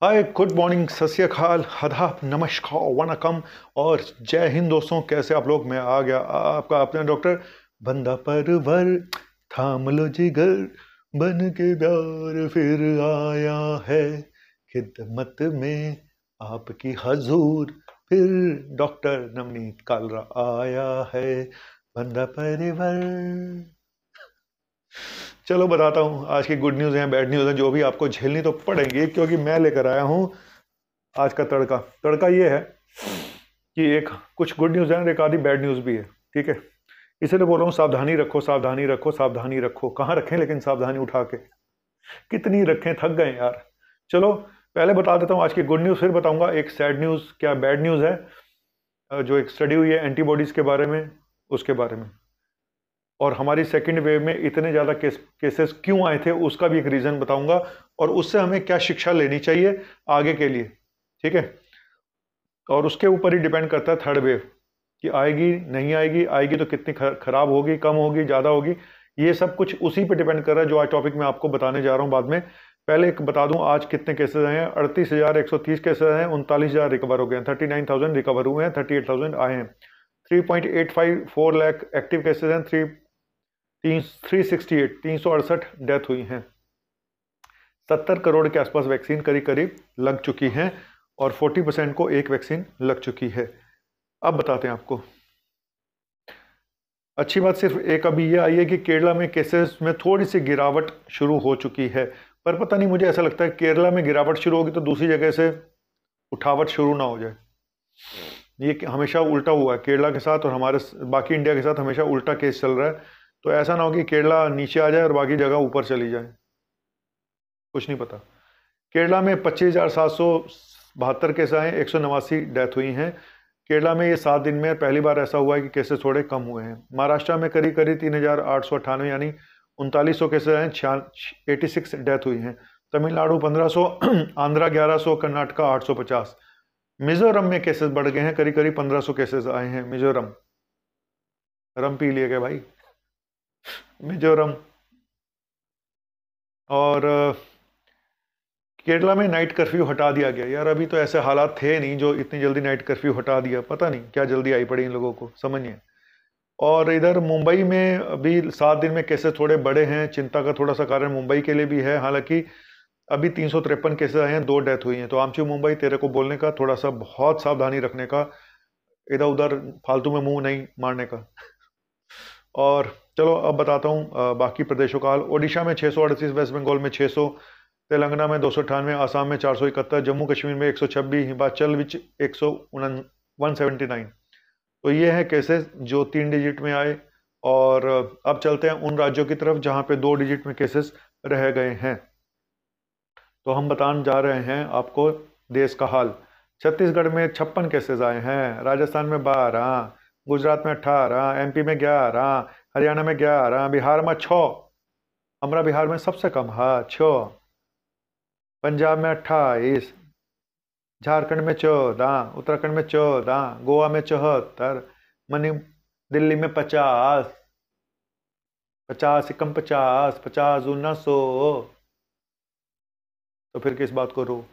हाय, good morning, सत श्री अकाल, आदाब, नमस्कार, वनकम और जय हिंद दोस्तों। कैसे आप लोग? मैं आ गया आपका अपना डॉक्टर बंदा परवर। थाम लो जिगर, बन के प्यार फिर आया है खिदमत में आपकी हजूर। फिर डॉक्टर नवनीत कालरा आया है बंदा परिवर। चलो बताता हूँ, आज की गुड न्यूज़ है बैड न्यूज़ है, जो भी आपको झेलनी तो पड़ेंगी, क्योंकि मैं लेकर आया हूँ आज का तड़का। तड़का ये है कि एक कुछ गुड न्यूज़ है और एक आधी बैड न्यूज़ भी है। ठीक है, इसलिए बोल रहा हूँ सावधानी रखो, सावधानी रखो, सावधानी रखो। कहाँ रखें लेकिन सावधानी उठा के? कितनी रखें, थक गए यार। चलो पहले बता देता हूँ आज की गुड न्यूज़, फिर बताऊंगा एक सैड न्यूज़ क्या बैड न्यूज़ है। जो एक स्टडी हुई है एंटीबॉडीज़ के बारे में, उसके बारे में, और हमारी सेकेंड वेव में इतने ज़्यादा केसेस क्यों आए थे उसका भी एक रीज़न बताऊंगा, और उससे हमें क्या शिक्षा लेनी चाहिए आगे के लिए। ठीक है, और उसके ऊपर ही डिपेंड करता है थर्ड वेव कि आएगी नहीं आएगी, आएगी तो कितनी खराब होगी, कम होगी, ज़्यादा होगी। ये सब कुछ उसी पे डिपेंड कर रहा है जो आज टॉपिक मैं आपको बताने जा रहा हूँ बाद में। पहले एक बता दूं आज कितने केसेस आए हैं। 38,130 केसेस हैं, 39,000 रिकवर हो गए हैं, 39,000 रिकवर हुए हैं, 38,000 आए हैं। 3.854 लाख एक्टिव केसेस हैं, 368 डेथ हुई हैं। 70 करोड़ के आसपास वैक्सीन करीब करीब लग चुकी हैं, और 40% को एक वैक्सीन लग चुकी है। अब बताते हैं आपको। अच्छी बात सिर्फ एक अभी ये आई है कि केरला में केसेस में थोड़ी सी गिरावट शुरू हो चुकी है, पर पता नहीं, मुझे ऐसा लगता है केरला में गिरावट शुरू होगी तो दूसरी जगह से उठावट शुरू ना हो जाए। ये हमेशा उल्टा हुआ है केरला के साथ, और हमारे बाकी इंडिया के साथ हमेशा उल्टा केस चल रहा है। तो ऐसा ना हो कि केरला नीचे आ जाए और बाकी जगह ऊपर चली जाए, कुछ नहीं पता। केरला में 25,772 केस आए, 189 डेथ हुई हैं। केरला में ये 7 दिन में पहली बार ऐसा हुआ है कि केसेस थोड़े कम हुए हैं। महाराष्ट्र में करीब करीब 3,898 यानी 3900 केसेस आए, 86 डेथ हुई हैं। तमिलनाडु 1500, आंध्रा 1100, कर्नाटका 850। मिजोरम में केसेस बढ़ गए हैं, करीब करीब 1500 केसेस आए हैं मिजोरम। रम पी लिए गए भाई मिजोरम। और केरला में नाइट कर्फ्यू हटा दिया गया। यार अभी तो ऐसे हालात थे नहीं जो इतनी जल्दी नाइट कर्फ्यू हटा दिया, पता नहीं क्या जल्दी आई पड़ी इन लोगों को, समझ नहीं है। और इधर मुंबई में अभी 7 दिन में केसेस थोड़े बड़े हैं, चिंता का थोड़ा सा कारण मुंबई के लिए भी है। हालांकि अभी 353 केसेस आए हैं, 2 डेथ हुई हैं। तो आमचू मुंबई, तेरे को बोलने का थोड़ा सा बहुत सावधानी रखने का, इधर उधर फालतू में मुंह नहीं मारने का। और चलो अब बताता हूँ बाकी प्रदेशों का हाल। ओडिशा में 638, वेस्ट बंगाल में 600, तेलंगाना में 298, आसाम में 471, जम्मू कश्मीर में 126, हिमाचल विच 179। तो ये है केसेस जो 3 डिजिट में आए। और अब चलते हैं उन राज्यों की तरफ जहां पे 2 डिजिट में केसेस रह गए हैं। तो हम बताने जा रहे हैं आपको देश का हाल। छत्तीसगढ़ में 56 केसेस आए हैं, राजस्थान में 12, गुजरात में 18, एमपी में 11, हरियाणा में 11, बिहार में 6, हमारा बिहार में सबसे कम है 6, पंजाब में 28, झारखंड में 14, उत्तराखंड में 14, गोवा में 74, मणि दिल्ली में 50, 50 एकम 50, 50 दूना 100। तो फिर किस बात को रो?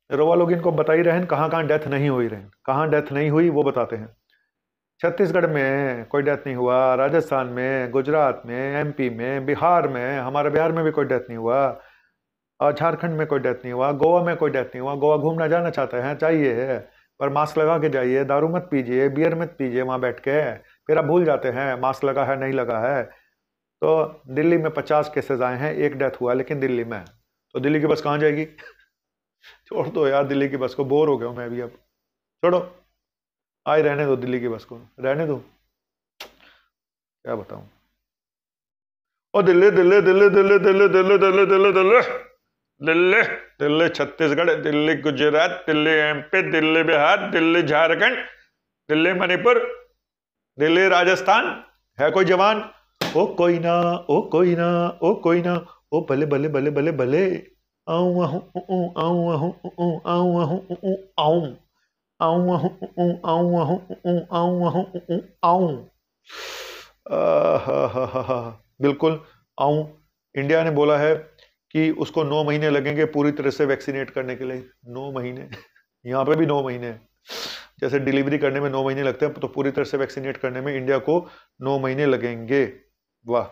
रोवा लोग इनको बता ही रहे हैं कहाँ कहाँ डेथ नहीं हुई, रहे कहाँ डेथ नहीं हुई वो बताते हैं। छत्तीसगढ़ में कोई डेथ नहीं हुआ, राजस्थान में, गुजरात में, एमपी में, बिहार में, हमारे बिहार में भी कोई डेथ नहीं हुआ, और झारखंड में कोई डेथ नहीं हुआ, गोवा में कोई डेथ नहीं हुआ। गोवा घूमना जाना चाहते हैं, चाहिए, पर मास्क लगा के जाइए, दारू मत पीजिए, बियर मत पीजिए वहां बैठ के, फिर आप भूल जाते हैं मास्क लगा है नहीं लगा है। तो दिल्ली में 50 केसेस आए हैं, 1 डेथ हुआ लेकिन दिल्ली में। तो दिल्ली की बस कहाँ जाएगी? छोड़ दो यार दिल्ली की बस को, बोर हो गया हूं मैं भी अब, छोड़ो। आए रहने दो, दिल्ली की बस को रहने दो, क्या बताऊं। ओ दिल्ली दिल्ली दिल्ली दिल्ली दिल्ली दिल्ली दिल्ली दिल्ली दिल्ली दिल्ली दिल्ली छत्तीसगढ़, दिल्ली गुजरात, दिल्ली एमपी, दिल्ली बिहार, दिल्ली झारखंड, दिल्ली मणिपुर, दिल्ली राजस्थान। है कोई जवान? ओ कोई ना, ओ कोई ना, ओ कोई ना, ओ भले भले भले भले भले, आऊं आहूं आऊं आहूं आऊं आहूं आऊं आऊं आहूं आऊं आहूं आऊं आहूं आऊं। बिल्कुल आऊं। इंडिया ने बोला है कि उसको 9 महीने लगेंगे पूरी तरह से वैक्सीनेट करने के लिए। 9 महीने यहाँ पे भी 9 महीने हैं। जैसे डिलीवरी करने में 9 महीने लगते हैं, तो पूरी तरह से वैक्सीनेट करने में इंडिया को 9 महीने लगेंगे। वाह।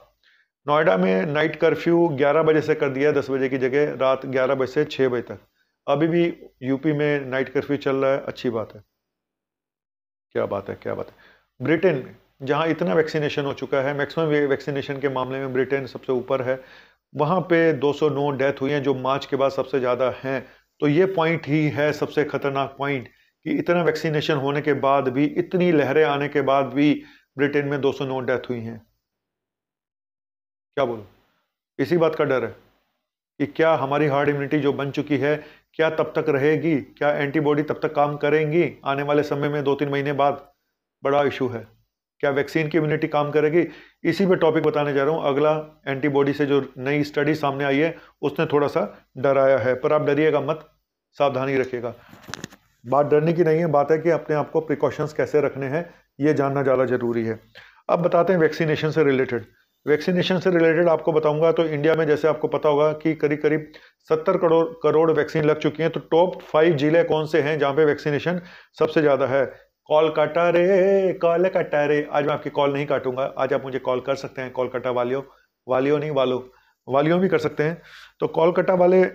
नोएडा में नाइट कर्फ्यू 11 बजे से कर दिया है, 10 बजे की जगह रात 11 बजे से 6 बजे तक। अभी भी यूपी में नाइट कर्फ्यू चल रहा है, अच्छी बात है। क्या बात है, क्या बात है। ब्रिटेन में जहां इतना वैक्सीनेशन हो चुका है, मैक्सिमम वैक्सीनेशन के मामले में ब्रिटेन सबसे ऊपर है, वहां पे 209 डेथ हुई हैं, जो मार्च के बाद सबसे ज़्यादा हैं। तो ये पॉइंट ही है सबसे खतरनाक पॉइंट, कि इतना वैक्सीनेशन होने के बाद भी, इतनी लहरें आने के बाद भी ब्रिटेन में 209 डेथ हुई हैं। क्या बोलूं, इसी बात का डर है कि क्या हमारी हार्ड इम्यूनिटी जो बन चुकी है, क्या तब तक रहेगी, क्या एंटीबॉडी तब तक काम करेंगी आने वाले समय में 2-3 महीने बाद। बड़ा इशू है, क्या वैक्सीन की इम्यूनिटी काम करेगी। इसी पे टॉपिक बताने जा रहा हूं। अगला एंटीबॉडी से जो नई स्टडी सामने आई है, उसने थोड़ा सा डराया है, पर आप डरिएगा मत, सावधानी रखिएगा। बात डरने की नहीं है, बात है कि अपने आप को प्रिकॉशंस कैसे रखने हैं, ये जानना ज़्यादा जरूरी है। अब बताते हैं वैक्सीनेशन से रिलेटेड। वैक्सीनेशन से रिलेटेड आपको बताऊंगा, तो इंडिया में जैसे आपको पता होगा कि करीब करीब 70 करोड़ वैक्सीन लग चुकी हैं। तो टॉप 5 जिले कौन से हैं जहां पे वैक्सीनेशन सबसे ज़्यादा है? कोलकाता रे, कोलकाता रे। आज मैं आपकी कॉल नहीं काटूंगा, आज आप मुझे कॉल कर सकते हैं, कोलकाता वालियों, वालियों नहीं वालों, वालियों भी कर सकते हैं। तो कोलकाता वाले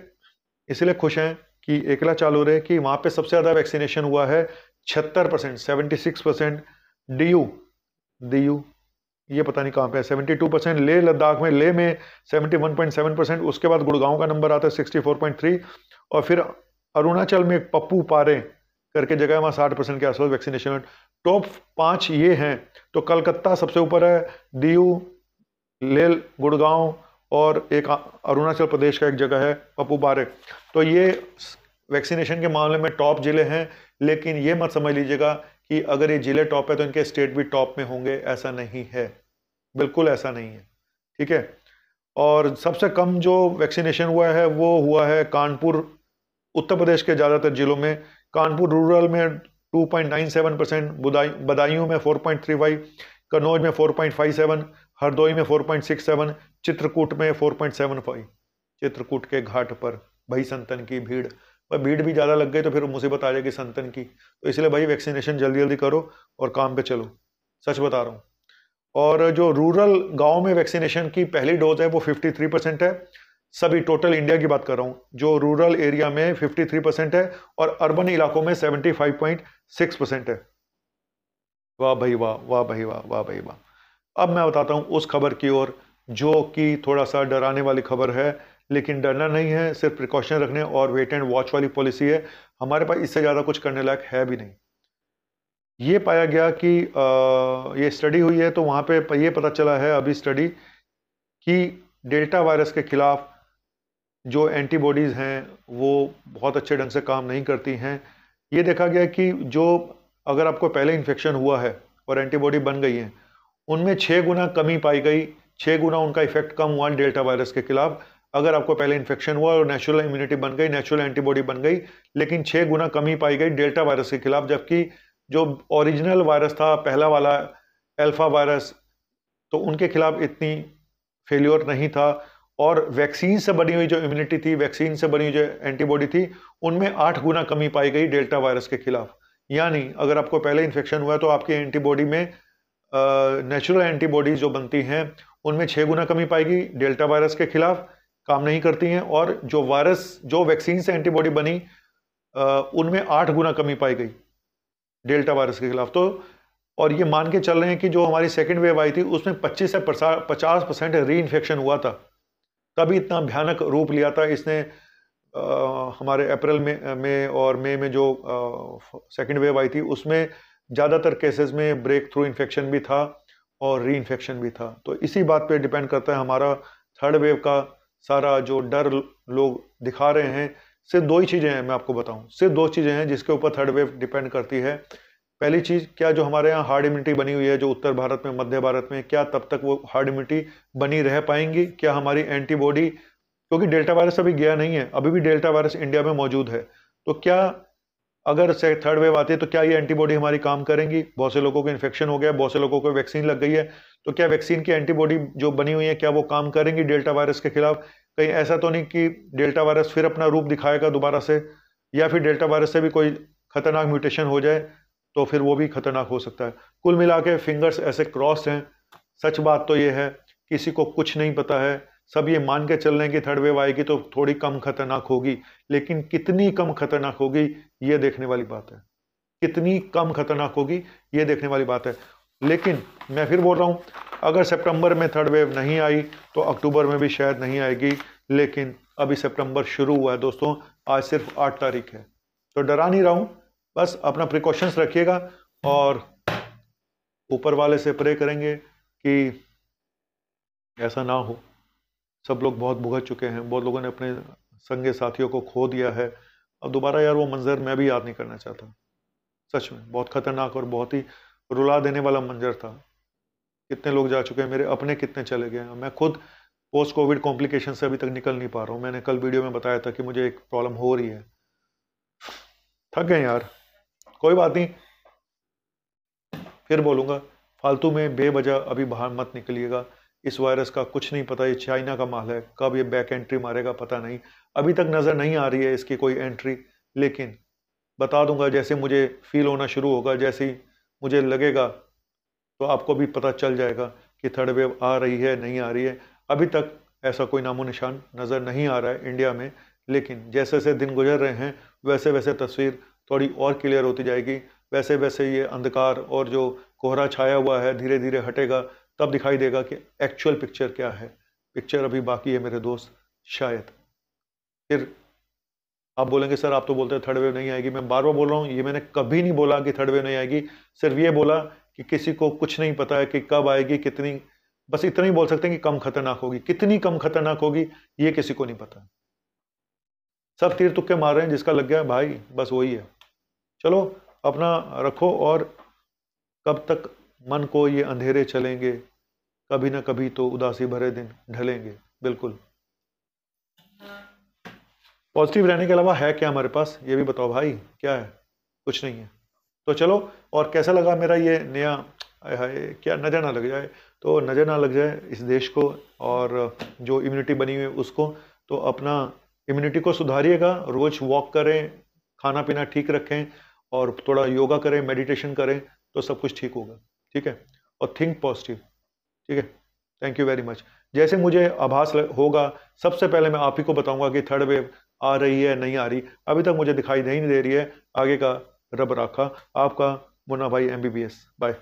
इसलिए खुश हैं कि एकला चालू रहे कि वहां पे सबसे ज़्यादा वैक्सीनेशन हुआ है, 76%, 76%। डीयू, डीयू ये पता नहीं कहाँ पे है, 72%। लेह लद्दाख में, लेह में 71.7%। उसके बाद गुड़गांव का नंबर आता है 64.3, और फिर अरुणाचल में पप्पू पारे करके जगह है, वहाँ 60% के आसपास वैक्सीनेशन। टॉप 5 ये हैं। तो कलकत्ता सबसे ऊपर है, दीयू, लेह, गुड़गांव, और एक अरुणाचल प्रदेश का एक जगह है पप्पू पारे। तो ये वैक्सीनेशन के मामले में टॉप जिले हैं। लेकिन ये मत समझ लीजिएगा कि अगर ये जिले टॉप है तो इनके स्टेट भी टॉप में होंगे, ऐसा नहीं है, बिल्कुल ऐसा नहीं है, ठीक है। और सबसे कम जो वैक्सीनेशन हुआ है वो हुआ है कानपुर, उत्तर प्रदेश के ज़्यादातर जिलों में। कानपुर रूरल में 2.97%, बदायूं में 4.35, कन्नौज में 4.57, हरदोई में 4.67, चित्रकूट में 4.75। चित्रकूट के घाट पर भाई संतन की भीड़, पर भीड़ भी ज़्यादा लग गई तो फिर मुसीबत आ जाएगी संतन की। तो इसलिए भाई वैक्सीनेशन जल्दी जल्दी करो और काम पे चलो, सच बता रहा हूँ। और जो रूरल गांव में वैक्सीनेशन की पहली डोज है वो 53% है। सभी टोटल इंडिया की बात कर रहा हूं, जो रूरल एरिया में 53% है और अर्बन इलाकों में 75.6% है। वाह भाई वाह, वाह भाई वाह, वाह भाई वाह। अब मैं बताता हूं उस खबर की ओर जो कि थोड़ा सा डराने वाली खबर है, लेकिन डरना नहीं है, सिर्फ प्रिकॉशन रखने और वेट एंड वॉच वाली पॉलिसी है हमारे पास। इससे ज़्यादा कुछ करने लायक है भी नहीं। ये पाया गया कि ये स्टडी हुई है, तो वहाँ पे ये पता चला है अभी स्टडी कि डेल्टा वायरस के खिलाफ जो एंटीबॉडीज़ हैं वो बहुत अच्छे ढंग से काम नहीं करती हैं। ये देखा गया कि जो अगर आपको पहले इन्फेक्शन हुआ है और एंटीबॉडी बन गई है, उनमें 6 गुना कमी पाई गई, 6 गुना उनका इफेक्ट कम हुआ डेल्टा वायरस के खिलाफ। अगर आपको पहले इन्फेक्शन हुआ और नेचुरल इम्यूनिटी बन गई, नेचुरल एंटीबॉडी बन गई, लेकिन 6 गुना कमी पाई गई डेल्टा वायरस के खिलाफ। जबकि जो ओरिजिनल वायरस था पहला वाला, अल्फा वायरस, तो उनके खिलाफ इतनी फेल्योर नहीं था। और वैक्सीन से बनी हुई जो इम्यूनिटी थी, वैक्सीन से बनी हुई जो एंटीबॉडी थी, उनमें 8 गुना कमी पाई गई डेल्टा वायरस के खिलाफ। यानी अगर आपको पहले इन्फेक्शन हुआ तो आपकी एंटीबॉडी में नेचुरल एंटीबॉडीज जो बनती हैं उनमें 6 गुना कमी पाएगी, डेल्टा वायरस के खिलाफ काम नहीं करती हैं। और जो वायरस, जो वैक्सीन से एंटीबॉडी बनी, उनमें 8 गुना कमी पाई गई डेल्टा वायरस के खिलाफ। तो और ये मान के चल रहे हैं कि जो हमारी सेकेंड वेव आई थी उसमें 25 से 50% री इन्फेक्शन हुआ था, तभी इतना भयानक रूप लिया था इसने। हमारे अप्रैल में और मई में जो सेकेंड वेव आई थी उसमें ज़्यादातर केसेस में ब्रेक थ्रू इन्फेक्शन भी था और री इन्फेक्शन भी था। तो इसी बात पे डिपेंड करता है हमारा थर्ड वेव का सारा जो डर लोग दिखा रहे हैं। सिर्फ 2 ही चीज़ें हैं, मैं आपको बताऊं, सिर्फ 2 चीज़ें हैं जिसके ऊपर थर्ड वेव डिपेंड करती है। पहली चीज़, क्या जो हमारे यहाँ हार्ड इम्यूनिटी बनी हुई है जो उत्तर भारत में, मध्य भारत में, क्या तब तक वो हार्ड इम्यूनिटी बनी रह पाएंगी? क्या हमारी एंटीबॉडी, क्योंकि डेल्टा वायरस अभी गया नहीं है, अभी भी डेल्टा वायरस इंडिया में मौजूद है, तो क्या अगर से थर्ड वेव आती है तो क्या ये एंटीबॉडी हमारी काम करेंगी? बहुत से लोगों को इन्फेक्शन हो गया, बहुत से लोगों को वैक्सीन लग गई है, तो क्या वैक्सीन की एंटीबॉडी जो बनी हुई है क्या वो काम करेंगी डेल्टा वायरस के खिलाफ? कहीं ऐसा तो नहीं कि डेल्टा वायरस फिर अपना रूप दिखाएगा दोबारा से, या फिर डेल्टा वायरस से भी कोई खतरनाक म्यूटेशन हो जाए तो फिर वो भी खतरनाक हो सकता है। कुल मिला के फिंगर्स ऐसे क्रॉस हैं। सच बात तो ये है, किसी को कुछ नहीं पता है, सब ये मान के चल रहे हैं कि थर्ड वेव आएगी तो थोड़ी कम खतरनाक होगी, लेकिन कितनी कम खतरनाक होगी ये देखने वाली बात है। कितनी कम खतरनाक होगी ये देखने वाली बात है। लेकिन मैं फिर बोल रहा हूँ, अगर सितंबर में थर्ड वेव नहीं आई तो अक्टूबर में भी शायद नहीं आएगी, लेकिन अभी सितंबर शुरू हुआ है दोस्तों, आज सिर्फ 8 तारीख है, तो डरा नहीं रहा हूँ, बस अपना प्रिकॉशंस रखिएगा और ऊपर वाले से प्रे करेंगे कि ऐसा ना हो। सब लोग बहुत भुगत चुके हैं, बहुत लोगों ने अपने संगे साथियों को खो दिया है। अब दोबारा यार वो मंजर मैं भी याद नहीं करना चाहता। सच में बहुत खतरनाक और बहुत ही रुला देने वाला मंजर था। कितने लोग जा चुके हैं, मेरे अपने कितने चले गए हैं। मैं खुद पोस्ट कोविड कॉम्प्लिकेशन से अभी तक निकल नहीं पा रहा हूँ। मैंने कल वीडियो में बताया था कि मुझे एक प्रॉब्लम हो रही है। थक गए यार, कोई बात नहीं, फिर बोलूँगा, फालतू में बेवजह अभी बाहर मत निकलिएगा। इस वायरस का कुछ नहीं पता, ये चाइना का माल है, कब ये बैक एंट्री मारेगा पता नहीं। अभी तक नज़र नहीं आ रही है इसकी कोई एंट्री, लेकिन बता दूंगा जैसे मुझे फील होना शुरू होगा, जैसे ही मुझे लगेगा तो आपको भी पता चल जाएगा कि थर्ड वेव आ रही है नहीं आ रही है। अभी तक ऐसा कोई नामो निशान नज़र नहीं आ रहा है इंडिया में, लेकिन जैसे जैसे दिन गुजर रहे हैं वैसे वैसे तस्वीर थोड़ी और क्लियर होती जाएगी। वैसे वैसे ये अंधकार और जो कोहरा छाया हुआ है धीरे धीरे हटेगा, तब दिखाई देगा कि एक्चुअल पिक्चर क्या है। पिक्चर अभी बाकी है मेरे दोस्त। शायद फिर आप बोलेंगे सर आप तो बोलते हैं थर्ड वेव नहीं आएगी। मैं बार बार बोल रहा हूँ, ये मैंने कभी नहीं बोला कि थर्ड वेव नहीं आएगी, सिर्फ ये बोला कि किसी को कुछ नहीं पता है कि कब आएगी, कितनी, बस इतना ही बोल सकते हैं कि कम खतरनाक होगी। कितनी कम खतरनाक होगी ये किसी को नहीं पता। सब तीर तुक्के मार रहे हैं, जिसका लग गया भाई बस वही है। चलो अपना रखो, और कब तक मन को ये अंधेरे चलेंगे, कभी ना कभी तो उदासी भरे दिन ढलेंगे। बिल्कुल, पॉजिटिव रहने के अलावा है क्या हमारे पास, ये भी बताओ भाई, क्या है? कुछ नहीं है। तो चलो, और कैसा लगा मेरा ये नया, क्या नज़र ना लग जाए, तो नज़र ना लग जाए इस देश को और जो इम्यूनिटी बनी हुई है उसको, तो अपना इम्यूनिटी को सुधारिएगा। रोज वॉक करें, खाना पीना ठीक रखें, और थोड़ा योगा करें, मेडिटेशन करें, तो सब कुछ ठीक होगा। ठीक है, और थिंक पॉजिटिव। ठीक है, थैंक यू वेरी मच। जैसे मुझे आभास होगा, सबसे पहले मैं आप ही को बताऊंगा कि थर्ड वेव आ रही है नहीं आ रही। अभी तक मुझे दिखाई नहीं दे रही है, आगे का रब राखा। आपका मुन्ना भाई MBBS। बाय।